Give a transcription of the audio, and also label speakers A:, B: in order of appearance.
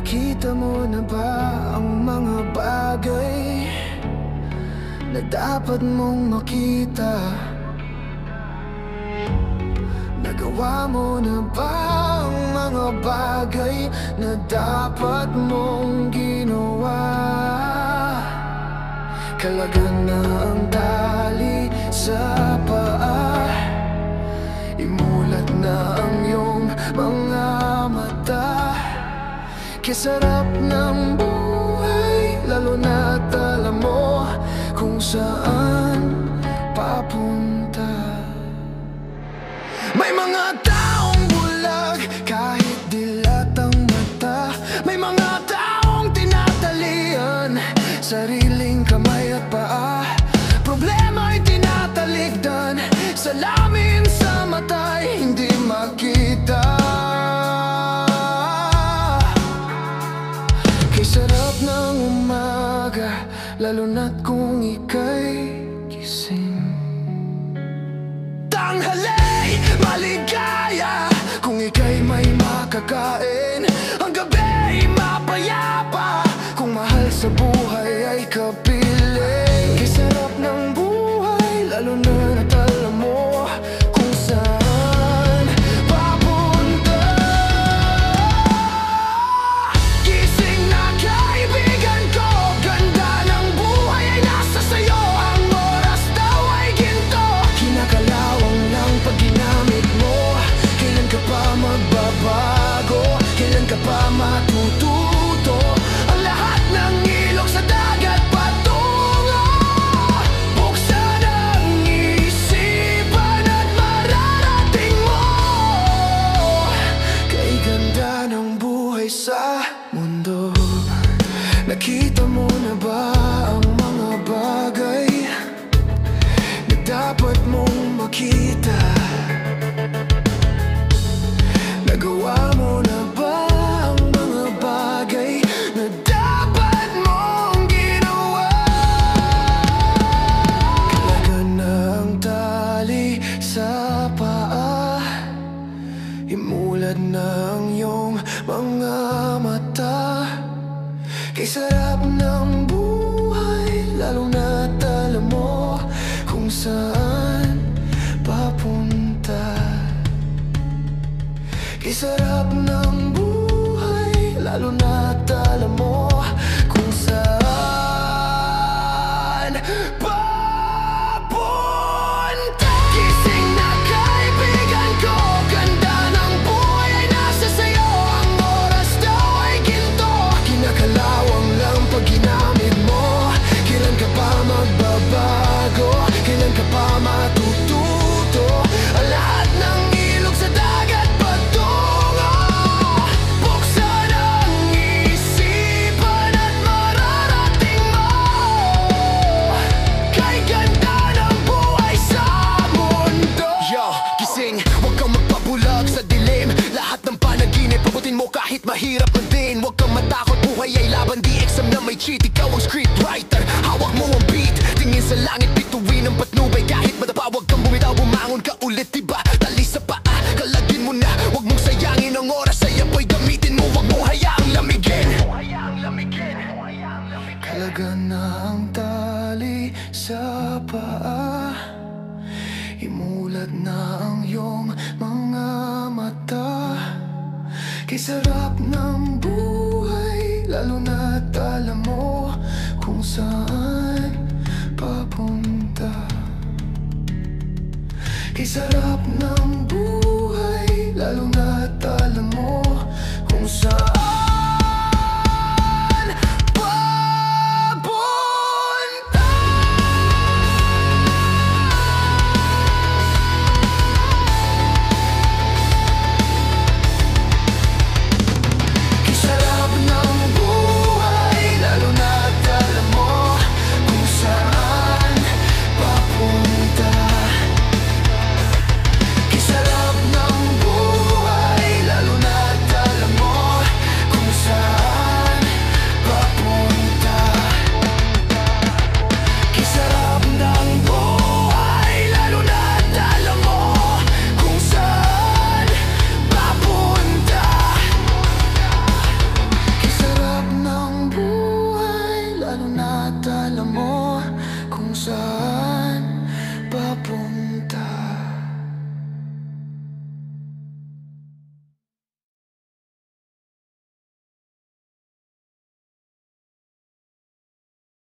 A: Nakita mo na ba ang mga bagay na dapat mong makita? Nagawa mo na ba ang mga bagay na dapat mong ginawa? Kalagan na ang tali sa paa, imulat na ang iyong mga mata. Kasarap ng buhay, lalo na't alam mo kung saan papunta. May mga taong bulag kahit dilat ang mata. May mga taong tinatalian sariling kamay at paa. Problema'y tinatalikdan, salamin sa mata'y hindi makita. Kay sarap ng umaga, lalo na't kung ika'y gising. Tanghali, maligaya kung ika'y may makakain. Ang gabi, mapayapa kung mahal sa buhay ay kapiling. Kay sarap ng buhay, lalo na't alam mo kung saan papunta. Gising na kaibigan ko, ganda ng buhay ay nasa sayo. Ang oras daw ay ginto, kinakalawang lang pag ginamit mo. Kailan ka pa magbabago? Kailan ka pa matututo? Ang lahat ng ilog sa dagat patungo. Buksan ang isipan at mararating mo. Kay ganda ng buhay sa mundo. Nakita mo na ba ang mga bagay na dapat mong makita? Nagawa mo na ba ang mga bagay na dapat mong ginawa? Kalagan na ang tali sa paa, imulad na ang iyong mga mata. Kay sarap ng buhay, lalo na't alam mo kung saan papunta. Kay sarap ng buhay, lalo na't alam mo kung saan papunta. Gising na kaibigan ko, ganda ng buhay ay nasa sayo. Ang oras daw ay ginto, kinakalawang lang pag ginamit mo. Kailan ka pa magbabago? Kailan ka pa matututo? Ang lahat ng ilog sa dagat patungo. Buksan ang isipan at mararating mo. Kay ganda ng buhay sa mundo. Yo, gising, huwag kang magpabulag sa dilim. Lahat ng panaginip, pabutin mo kahit mahirap man din. Huwag kang matakot, buhay ay laban, di exam na may cheat. Ikaw ang scriptwriter, hawak mo ang beat. Tingin sa langit, bituin ang patnubay. Kahit madapa, huwag kang bumitaw, bumangon ka ulit, diba? Tali sa paa, kalagin mo na. Huwag mong sayangin ang oras, ay apoy gamitin mo. Huwag mong hayaang lamigin. Kalagan na ang tali sa paa, imulat na ang iyong mga mata. Kay sarap